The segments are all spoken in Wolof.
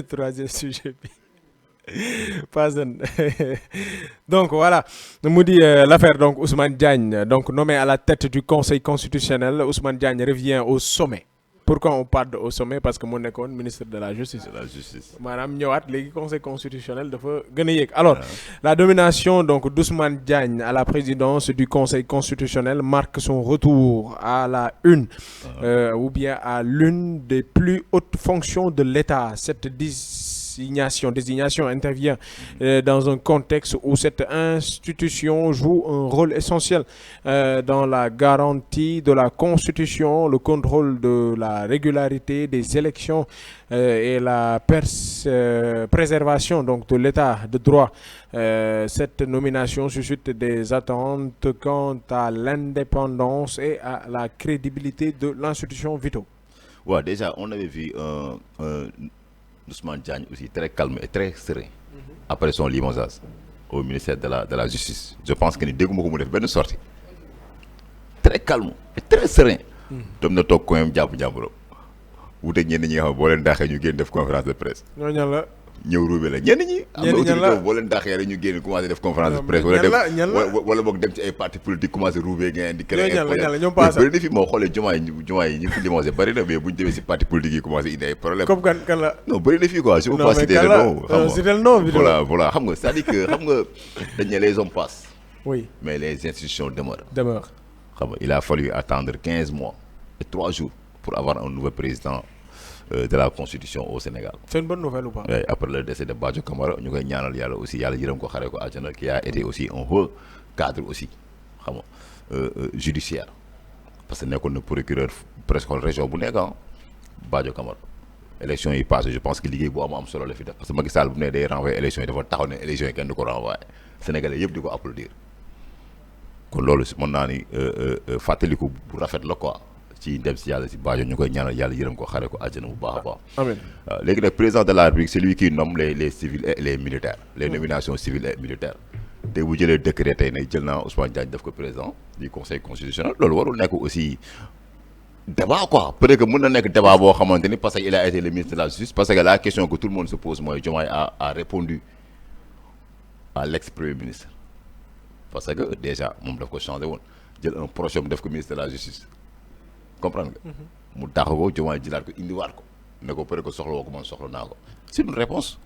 troisième sujet bi pas un donc voilà mu di l'affaire donc Ousmane Diagne donc nommé à la tête du Conseil constitutionnel Ousmane Diagne revient au sommet. Pourquoi on parle de au sommet parce que mu nekkoon ministre de la justice. de la justice. maanaam ñëwaat léegi conseil constitutionnel dafa gën a yéeg alors la nomination donc d'Ousmane Diagne à la présidence du conseil constitutionnel marque son retour à la une ou bien à l'une des plus hautes fonctions de l'État. Cette désignation intervient dans un contexte où cette institution joue un rôle essentiel dans la garantie de la Constitution, le contrôle de la régularité des élections et la préservation donc de l'état de droit. Cette nomination suscite des attentes quant à l'indépendance et à la crédibilité de l'institution Vito. Ouais, déjà, on avait vu Ousmane Diagne aussi très calme et très serein après son limogeage au ministère de la Justice. Je pense que ni dégguma ko mu def benn sortie très calme et très serein. dem na toog koyam jàpp jàmburam wuute ñenn ñi nga xam ne boo leen daaxee ñu génn def conférence de presse. ñooñu la. ñëw ruube la ñenn ñi. am na autorité boo leen daaxee rek ñu génn commencé def conférence de presse. wala boog dem ci ay parti politique commencé ruube ngeen di. créer ay problème ñoom bëri na fi moo xoolee jumaa yi ñu fi limogé bëri na mais bu ñu demee si parti politique yi commencé indi ay problème. comme kan la. non bëri na fii quoi je peux pas citer le nom. Voilà xam nga c'est-à-dire que xam nga dañ ne les hommes passent. oui mais les institutions demeurent. xam nga il a fallu attendre 15 mois et 3 jours pour avoir un nouveau président de la constitution au Sénégal. C'est une bonne nouvelle ou pas? Oui, après le décès de Badio Camara ñu koy ñaanal yàlla aussi yàlla yërëm ko xare ko àjjana qui a été aussi un haut cadre aussi xam nga judiciaire parce que nekkoon na procureur presque région bu nekk Badio Camara élection yi passé je pense que liggéey bu am solo la fi def parce que Macky Sall bu ne day renvoyer élection yi dafa taxaw ne élection yi kenn du ko renvoyer Sénégalais yëpp di ko applaudir kon loolu mën naa ni fàttaliku bu rafet la quoi ci dem si yàlla si Badio ñu koy ñaanal yàlla yërëm ko xare ko àjjana bu baax a baax. amiin léegi nag président de la République c'est lui qui nomme les civils et les militaires. les nominations civiles et militaires. te bu jëlee décret tey ne jël naa Ousmane Diagne def ko président du conseil constitutionnel loolu warul nekk aussi débat quoi peut-être que mën na nekk débat boo xamante ni parce que il a été le ministre de la justice parce que la question que tout le monde se pose mooy Diomaye a répondu à l'ex-premier ministre parce que déjà moom daf ko changé woon jël un projet mu def ko ministre de la justice. comprendre nga. mu dàq ko Diomaye jëlaat ko indiwaat ko ne ko peut-être que soxla woo ko man soxla naa ko c'est une réponse.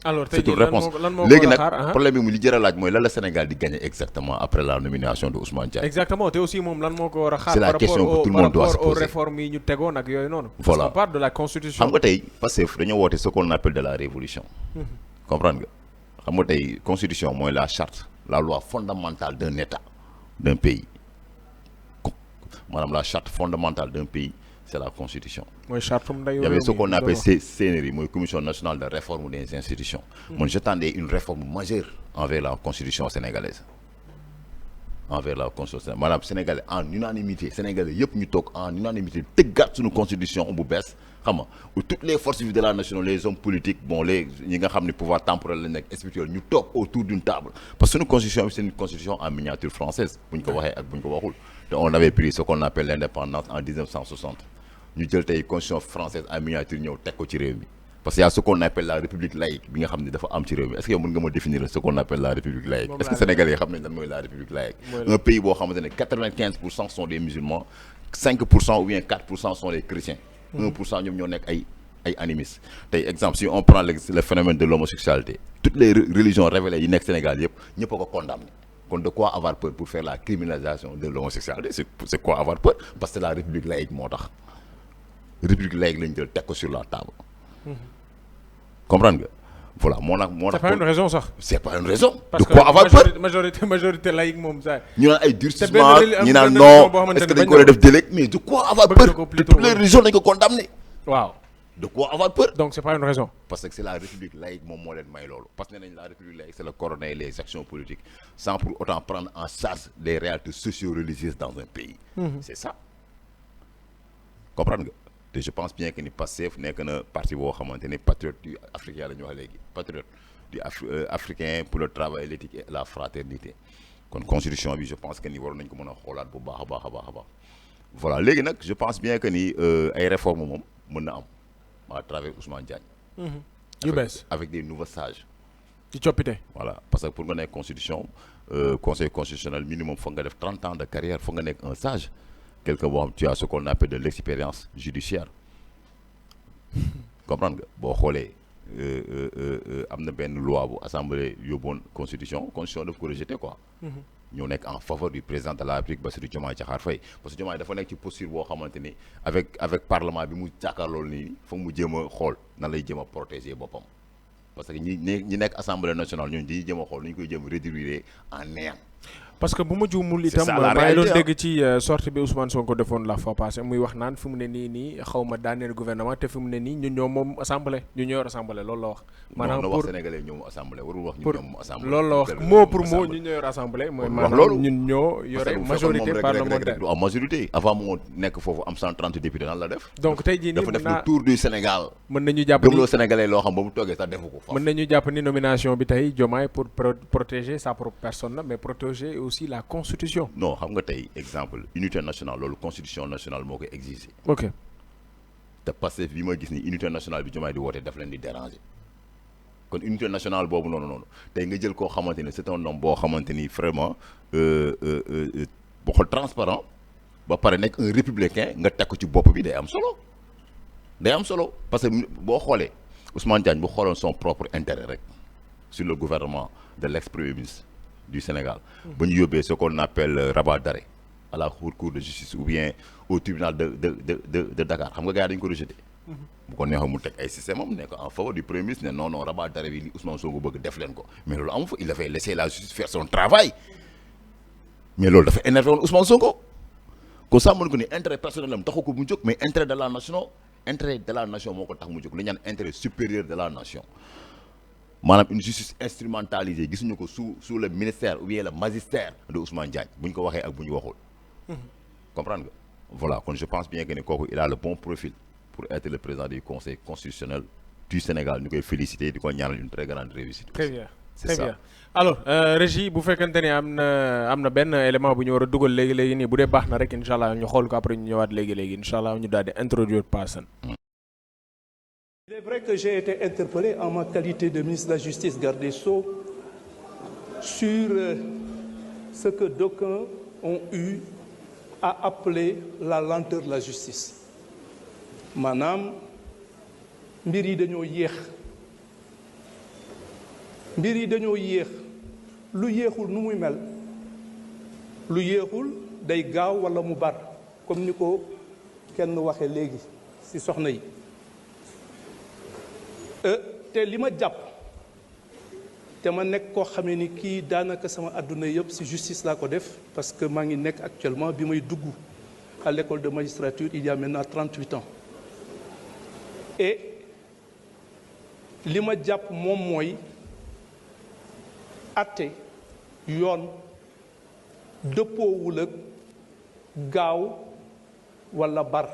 alors c'est une réponse léegi nag problème bi mu li jar a laaj mooy lan la Sénégal di gagner exactement après la nomination de Ousmane Diagne. exactement te aussi moom lan moo ko war a xaar. c'est la question que tout le monde doit se poser par rapport aux réformes yi ñu tegoon ak yooyu noonu. voilà parce qu'on parle de la constitution. xam nga tey parce que dañoo woote ce qu'on appelle de la révolution. comprendre nga xam nga tey constitution mooy la charte la loi fondamentale d'un État d'un pays. Madame la charte fondamentale d'un pays c'est la constitution. mooy charte il y avait ce qu'on appelle CNRI mooy commission nationale de réforme des institutions. man j'attendais une réforme majeure envers la constitution sénégalaise. envers la constitution maanaam sénégalais en unanimité sénégalais yëpp ñu toog en unanimité tëggaat suñu constitution bu bees xam nga où toutes les forces vives de la nation les hommes politiques bon les ñi nga xam ne pouvoir temporel la nekk spirituel ñu toog autour d'une table parce que suñu constitution bi c'est une constitution en miniature française bu ñu ko waxee ak bu ñu ko waxul te on avait pris ce qu'on appelle l'indépendance en 1960 ñu jël tey constitution française en miniature ñëw teg ko ci réew mi parce que y a ce qu'on appelle la république laïque bi nga xam ne dafa am ci réew mi est-ce que yow mën nga ma définir ce qu'on appelle la république laïque est-ce que sénégalais yi xam nañ lan mooy la république laïque un pays boo xamante ne 95% sont des musulmans 5% ou bien 4% sont les chrétiens 1% ñoom ñoo nekk ay animistes tey exemple si on prend le phénomène de l'homosexualité toutes les religions révélées yi nekk Sénégal yëpp ñëpp a ko condamné kon de quoi avoir peur pour faire la criminalisation de l'homosexualité c'est quoi avoir peur parce que la république laïque moo tax république laïque lañ jël teg ko sur la table comprendre nga voilà moo tax. c'est pas une raison sax. c'est pas une raison. parce de quoi avoir peur majorité laïque moom sax. ñu naan ay durcissement ñu naan non est-ce que dañ ko war a def délai mais de quoi avoir peur de toutes les religions dañ ko condamné. waaw. de quoi avoir peur. donc c'est pas une raison. parce que c'est la république laïque moom moo leen may loolu parce que nee nañ la république laïque c'est le coordonner les actions politiques sans pour autant prendre en charge les réalités socio-religieuses dans un pays. c'est ça comprendre nga. te je pense bien que ni Pastef nekk na parti boo xamante ni patriote du africain la ñu wax léegi patriote du africain pour le travail l'éthique et la fraternité kon constitution bi je pense que ni waroon nañ ko mën a xoolaat bu baax a baax a baax a baax voilà léegi nag je pense bien que ni ay réformes moom mën na am à travers Ousmane Diagne avec des nouveaux sages. ci coppite. Voilà parce que pour nga nekk constitution conseil constitutionnel minimum foog nga def 30 ans de carrière foog nga nekk un sage quelqu'un boo xam tu as ce qu'on appelle de l'expérience judiciaire comprendre nga boo xoolee am na benn loi bu assemblée yóbboon constitution daf ko rejeté quoi. ñoo nekk en faveur du président de la République Bassirou Diomaye Diakhar Faye parce que Diomaye dafa nekk ci posture boo xamante ni avec parlement bi mu jàkkaarlool nii foog mu jéem a xool nan lay jéem a protéger boppam parce que ñi nekk assemblée nationale ñooñu dañuy jéem a xool nu ñu koy jéem a réduire en néant. parce que bu ma juumul itam maa ngi doon dégg ci sortie bi Ousmane Sonko defoon la fois passée muy wax naan fi mu ne nii xaw ma daaneel gouvernement te fi mu ne nii ñun ñoo moom assemblée ñu ñoo yor assemblée loolu la wax. maanaam pour sénégalais ñoom assemblée warul wax ñun ñoom assemblée. loolu la wax mot pour mot ñun ñoo yor assemblée. mooy maanaam ñun ñoo yore majorité parlementaire. du am majorité avant moo nekk foofu am 130 députés nan la def. donc tey jii nii dafa def le tour du Sénégal. mën nañu jàpp ni gëmloo sénégalais loo xam ba mu toogee sax defu ko. mën nañu jàpp ni nomination bi tey Diomaye pour protéger sa propre personne la mais protéger aussi la constitution. non xam nga tey exemple unité nationale loolu constitution nationale moo koy exiger. ok te Pastef bi ma gis ni unité nationale bi Diomaye di woote daf leen di déranger kon unité nationale boobu noonu tey nga jël koo xamante ni c'est un homme boo xamante ni vraiment boo xool transparent ba pare nekk un républicain nga teg ko ci bopp bi day am solo parce que boo xoolee Ousmane Diagne bu xooloon son propre intérêt rek sur le gouvernement de l'ex-premier ministre du Sénégal ba ñu yóbbee ce qu'on appelle rabat d'arrêt à la cour de justice ou bien au tribunal de Dakar xam nga gars yi dañu ko rejeté bu ko neexoon mu teg ay système am nekk en faveur du premier ministre ne non rabat d'arrêt bi li Ousmane Sonko bëgg def leen ko mais loolu amu fa il avait laissé la justice faire son travail mais loolu dafa énervé woon Ousmane Sonko ko sax mën ko ni intérêt personnel am taxu ko mu jóg mais intérêt de la nation moo ko tax mu jóg li ñaan intérêt supérieur de la nation maanaam une justice instrumentalisée gisuñu ko sous le ministère ou bien le magistère de Ousmane Diagne bu ñu ko waxee ak bu ñu waxul. comprendre nga voilà kon je pense bien que ne kooku il a le bon profil pour être le président du conseil constitutionnel du Sénégal ñu koy féliciter di ko ñaanal une très grande réussite. très bien très bien alors Régie bu fekkente ni am na benn élément bu ñu war a dugal léegi nii bu dee baax na rek incha allah ñu xool ko après ñu ñëwaat léegi incha allah ñu daal di introduire Paasan. Il est vrai que j'ai été interpellé en ma qualité de ministre de la Justice, garde des Sceaux, sur ce que d'aucuns ont eu à appeler la lenteur de la justice. maanaam mbir yi dañoo yéex lu yéexul nu muy mel lu yéexul day gaaw walla mu bar comme ni ko kenn waxee léegi ci soxna yi. te li ma jàpp te ma nekk koo xamee ni kii daanaka sama àdduna yëpp ci justice laa ko def parce que maa ngi nekk actuellement bi may dugg à l'école de magistrature il y a maintenant 38 ans et li ma jàpp moom mooy atte yoon dëppoowul ak gaaw walla bar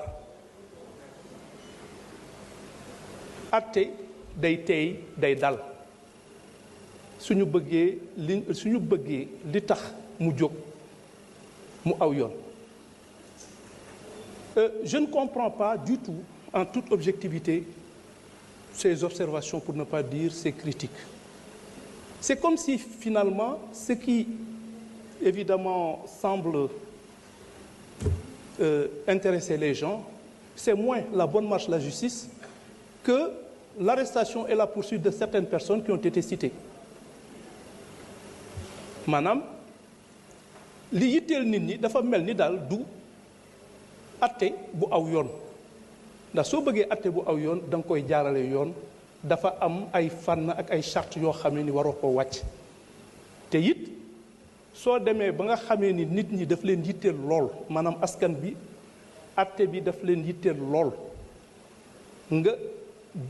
atte day teey day dal suñu bëggee li tax mu jóg mu aw yoon je ne comprends pas du tout en toute objectivité ces observations pour ne pas dire ces critiques c'est comme si finalement ce qui évidemment semble intéresser les gens c'est moins la bonne marche de la justice que l'arrestation et la poursuite de certaines personnes qui ont été citées maanaam li yitteel nit ñi dafa mel ni daal du atte bu aw yoon ndax soo bëggee atte bu aw yoon da nga koy jaarale yoon dafa am ay fànn ak ay charte yoo xam ne ni waroo ko wàcc te it soo demee ba nga xamee ni nit ñi daf leen yitteel lool maanaam askan bi atte bi daf leen yitteel lool nga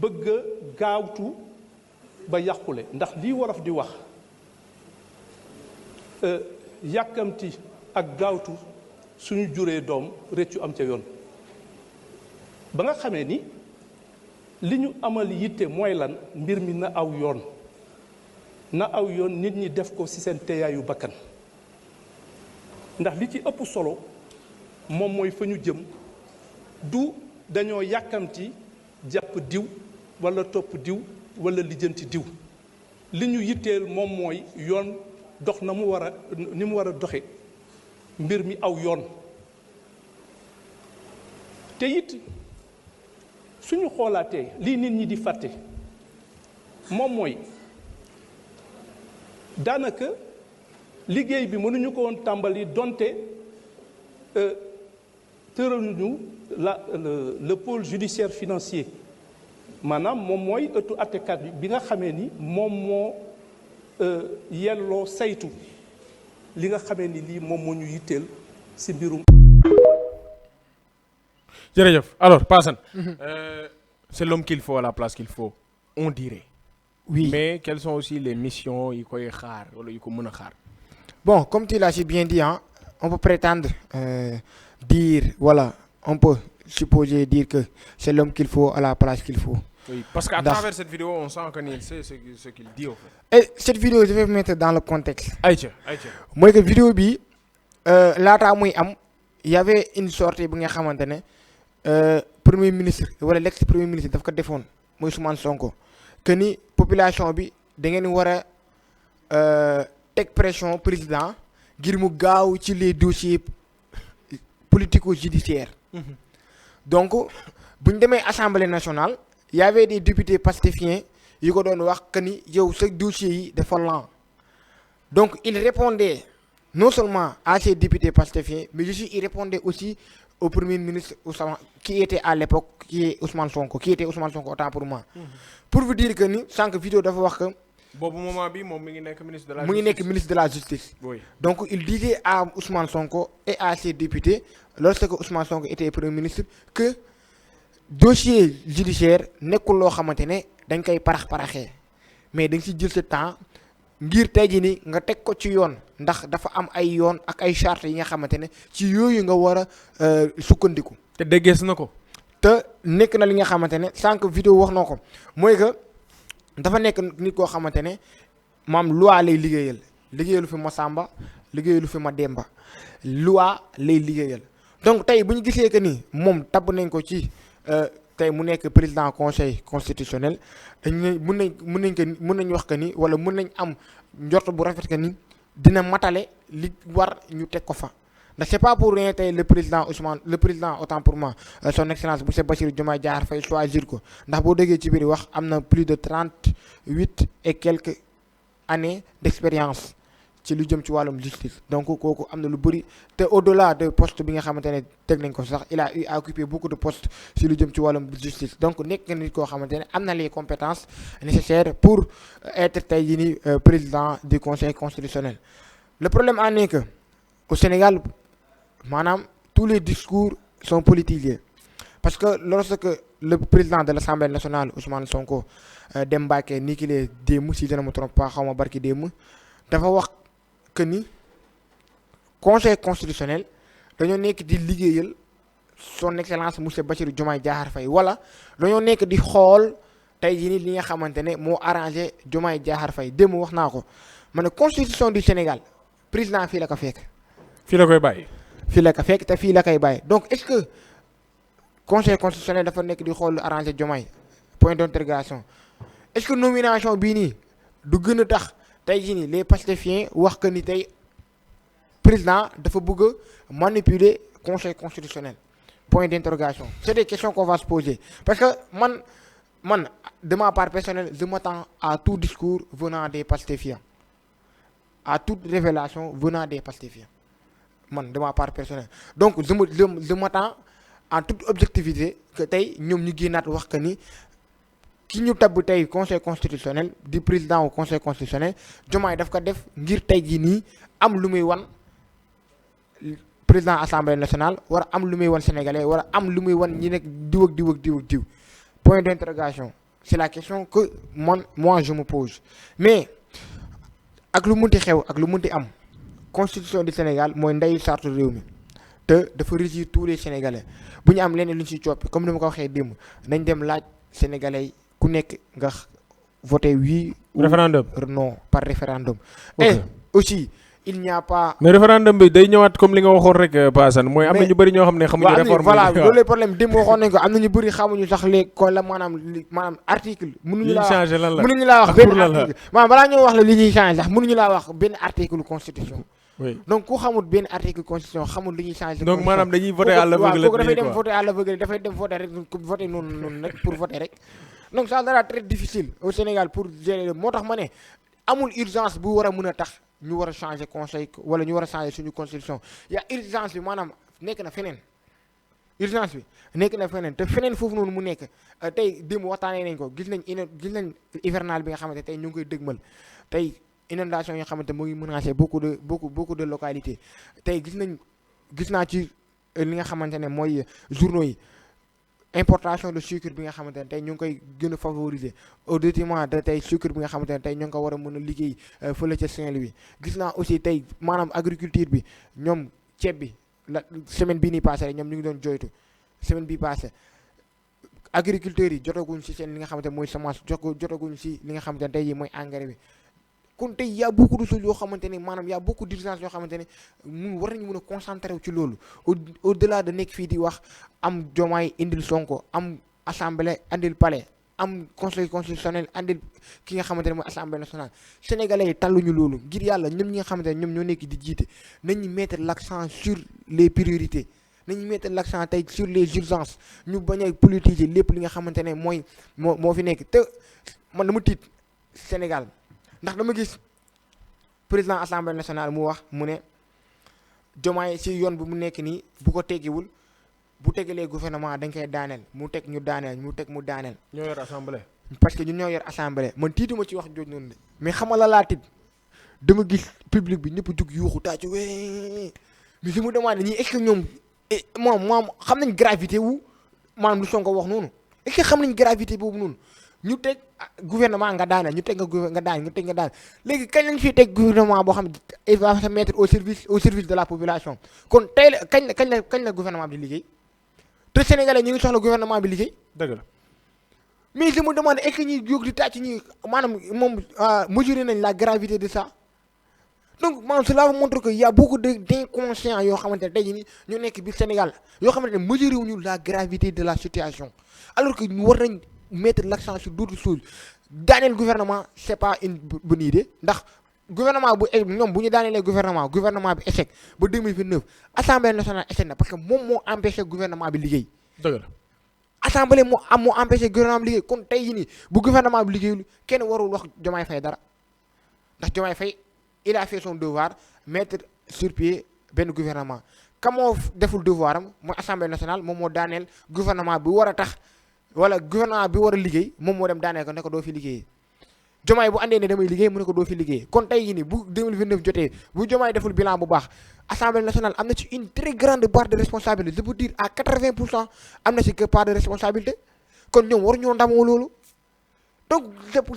bëgg a gaawtu ba yàqule ndax lii wolof di wax yàkkamti ak gaawtu suñu juree doom rëccu am ca yoon ba nga xamee ni li ñu amal yitte mooy lan mbir mi na aw yoon nit ñi def ko ci seen teeyaayu bakkan ndax li ci ëpp solo moom mooy fa ñu jëm du dañoo yàkkamti jàpp diw wala topp diw wala lijjanti diw li ñu yitteel moom mooy yoon dox na mu war a ni mu war a doxe mbir mi aw yoon te it suñu xoolaatee lii nit ñi di fàtte moom mooy daanaka liggéey bi mënuñu ko woon tàmbali donte tëraluñu le pôle judiciaire financier maanaam moom mooy ëttu attekat bi nga xamee ni moom moo yelloo saytu li nga xamee ni lii moom moo ñu yitteel ci mbirum. jërëjëf alors Paasan. C'est l'homme qu'il faut à la place qu'il faut on dirait. Oui. Mais quelles sont aussi les missions yi koy xaar wala yu ko mën a xaar. Bon, comme tu l'as si bien dit, hein, on peut prétendre dire, voilà, on peut supposer dire que c'est l'homme qu'il faut à la place qu'il faut. Oui, parce qu'à travers cette vidéo, on sent qu'il sait ce qu'il dit, en fait. Et cette vidéo, je vais vous mettre dans le contexte. Aïcha. Moi, que vidéo, là, il y avait une sortie, Premier ministre, voilà, l'ex-premier ministre, il a défendre, Ousmane Sonko, que ni population, bi, teg pression président ngir mu gaaw ci les dossiers politico-judiciaires. Donc bu ñu demee assemblée nationale y avait des députés pastefiens yu ko doon wax que ni yow sa dossier yi dafa lent donc il répondait non seulement à ces députés pastefiens mais aussi il répondait aussi au premier ministre qui était à l'époque qui était Ousmane Sonko autant pour moi. Pour vous dire que ni sànq vidéo dafa wax que boobu moment bi moom mi ngi nekk ministre de la justice. mu ngi nekk ministre de la justice. Oui. Donc il disait à Ousmane Sonko et à ses députés lorsque Ousmane Sonko était premier ministre que dossier judiciaire nekkul loo xamante ne dañ koy paraxee mais dañ ci jël sa temps ngir tey jii ni nga teg ko ci yoon ndax dafa am ay yoon ak ay chartes yi nga xamante ne ci yooyu nga war a sukkandiku. te déggees na ko. te nekk na li nga xamante ne sànq vidéo wax na ko mooy que. dafa nekk nit koo xamante ne maam loi lay liggéeyalu fi Masamba liggéeyalu fi Mademba loi lay liggéeyal donc tey bu ñu gisee que ni moom tabb nañ ko ci tey mu nekk président conseil constitutionnel dañ mën nañ wax que ni wala mën nañ am njort bu rafet que ni dina matale li war ñu teg ko fa. ndax c'est pas pour rien tey le président autant pour moi son excellence monsieur Bassirou Diomaye Diakhar Faye choisir ko ndax boo déggee ci biir wax am na plus de 38 et quelques années d'expérience ci lu jëm ci wàllum justice donc kooku am na lu bëri te au-delà de poste bi nga xamante ne teg nañ ko sax il a eu à occuper beaucoup de postes ci lu jëm ci wàllum justice donc nekk nga nit koo xamante ne am na les compétences nécessaires pour être tey jii ni président du conseil constitutionnel. Le problème en est que au Sénégal maanaam tous les discours sont politisés parce que lorsque le président de l'Assemblée nationale Ousmane Sonko dem Mbacké ni ki lee démb si je ne me trompe pas xaw ma barki démb dafa wax que ni conseil constitutionnel dañoo nekk di liggéeyal son excellence monsieur Bassirou Diomaye Diakhar Faye wala dañoo nekk di xool tey jii nii li nga xamante ne moo arrangé Diomaye Diakhar Faye démb wax naa ko ma ne constitution du Sénégal président fii la ko fekk. fii la koy bàyyi. fii la ko fekk te fii la koy bàyyi donc est-ce que conseil constitutionnel dafa nekk di xool arrangé Diomaye point d'interrogation est-ce que nomination bii nii du gën a tax tey jii nii les pastefiens wax que ni tey président dafa bëgg a manipuler conseil constitutionnel point d'interrogation c'est des questions qu'on va se poser parce que man de ma part personnelle je m'attends à tout discours venant des pastefiens à toute révélation venant des pastefiens man de ma part personnelle donc je m'attends en toute objectivité que tey ñoom ñu génnaat wax que ni ki ñu tabb tey conseil constitutionnel di président au conseil constitutionnel Diomaye daf ko def ngir tey jii nii am lu muy wan président assemblée nationale war a am lu muy wan sénégalais war a am lu muy wan ñi nekk diw point d'interrogation c'est la question que moi je me pose mais ak lu munti xew ak lu munti am constitution du Sénégal mooy ndeyu sartu réew mi te dafa régir tous les sénégalais bu ñu am leneen lu ñu ci coppi comme ni ma ko waxee démb nañ dem laaj sénégalais yi ku nekk nga voté oui référendum non par référendum. Okay. Et aussi il n'y a pas. mais référendum bi day ñëwaat comme li nga waxoon rek Paasan mooy am na ñu bëri ñoo xam ne xamuñu réforme voilà loolu lay problème démb waxoon nañ ko am na ñu bëri xamuñu sax léegi kon la maanaam article mënuñu laa changé lan la mënuñu laa wax benn article maanaam balaa ñoo wax la li ñuy changé sax mënuñu laa wax benn article constitution oui donc ku xamul benn article constitution xamul li ñuy changé donc maanaam dañuy voté à l'aveugle kooku dafay dem voté à l'aveugle dafay dem voté rek voté noonu rek pour voter rek donc ça sera très difficile au Sénégal pour gérer moo tax ma ne amul urgence bu war a mën a tax ñu war a changer conseil wala ñu war a changer suñu constitution ya urgence bi maanaam nekk na feneen urgence bi nekk na feneen te feneen foofu noonu mu nekk tey démb waxtaanee nañ ko gis nañ hivernal bi nga xamante tey ñu ngi koy dëgmal tey inondation yi nga xamante mu ngi menacé beaucoup de localités tey gis naa ci li nga xamante ne mooy journaux yi importation de sucre bi nga xamante ne tey ñu ngi koy gën a favoriser au détriment de tey sucre bi nga xamante ne tey ñu ngi ko war a mën a liggéey fële ca Saint-Louis gis naa aussi tey maanaam agriculture bi ñoom ceeb bi la semaine bii nii passé rek ñoom ñu ngi doon joytu semaine bii passé agriculteurs yi jotaguñ si seen li nga xamante ne mooy semence jotaguñ si li nga xamante ne tey jii mooy engrais bi kon tey y a beaucoup de choses yoo xamante ne maanaam y a beaucoup d'urgence yoo xamante ne mun war nañu mën a concentrer wu ci loolu au delà de nekk fii di wax am Diomaye indil Sonko am assemblée andil palais am conseil constitutionnel andil ki nga xamante ne mooy assemblée nationale sénégalais yi talluñu loolu ngir yàlla ñoom ñi nga xamante ne ñoom ñoo nekk di jiite nañu mettre l'accent sur les priorités nañu mettre l'accent tey sur les urgences ñu bañ a politiser lépp li nga xamante ne mooy moo fi nekk te man dama tiit Sénégal ndax dama gis président assemblée nationale mu wax mu ne Diomaye ci yoon bi mu nekk nii bu ko teggiwul bu tegalee gouvernement dañ koy daaneel mu teg ñu daaneel mu daaneel. ñoo yor assemblée. parce que ñun ñoo yor assemblée man tiituma ci wax jooju noonu de mais xamal la laa tiit dama gis public bi ñëpp jug yuuxu tàccu wee mais li mu demandé ñii est-ce que ñoom moom xam nañ gravité wu maanaam lu Sonko wax noonu est-ce que xam nañ gravité boobu noonu. ñu teg gouvernement nga daaneel ñu teg nga daan léegi kañ lañ fiy teg gouvernement boo xam ne il va se mettre au service de la population kon tey la kañ la gouvernement bi di liggéey te sénégalais ñu ngi soxla gouvernement bi liggéey. dëgg la mais je me demande est-ce que ñuy jóg di tàcc ñi maanaam moom mesurer nañ la gravité de ça donc maanaam cela montre que y a beaucoup d'inconscients yoo xamante ne tey jii nii ñu nekk biir Sénégal yoo xamante ne mesurer wuñu la gravité de la situation alors que ñu war nañ mettre l'accent sur d'autres choses daaneel gouvernement c'est pas une bonne idée ndax gouvernement bu ñoom bu ñu daaneelee gouvernement bi échec ba 2029 assemblée nationale échec na parce que moom moo empêché gouvernement bi liggéey. dëgg la assemblée moo empêché gouvernement bi liggéey kon tey jii nii bu gouvernement bi liggéeyul kenn warul wax Diomaye Faye dara ndax Diomaye Faye il a fait son devoir mettre sur pied benn gouvernement ka moo deful devoir am mooy assemblée nationale moom moo daaneel gouvernement bi war a tax. wala gouvernement bi war a liggéey moom moo dem daaneel ko ne ko doo fi liggéeyee Diomaye bu andee ne damay liggéey mu ne ko doo fi liggéey kon tey jii nii bu 2029 jotee bu Diomaye deful bilan bu baax assemblée nationale am na ci une très grande part de responsabilité je peux dire à 80% am na ci part de responsabilité kon ñoom war ñoo ndamoo loolu donc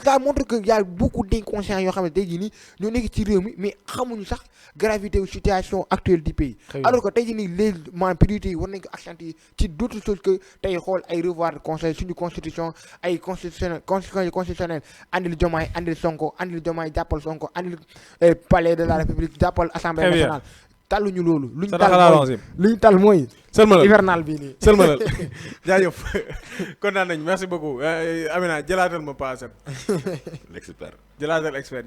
ça montre que y a beaucoup d'inconscients yoo xam ne tey jii nii ñoo nekk ci réew mi mais xamuñu sax gravité situation actuelle du pays alors que tey jii nii les priorités yi war nañ ko accentuer ci d'autres choses que tey xool ay revoir conseil suñu constitution ay constitutionnel andil Diomaye andil Sonko andil Diomaye jàppal Sonko andil palais de la République jàppal assemblée nationale talluñu loolu luñ tal mooy sëlmalal hivernal bii nii sëlmalal jaajëf kontaan nañ merci beaucoup Amina jëlaatal ma paasam l'expert jëlaatal expert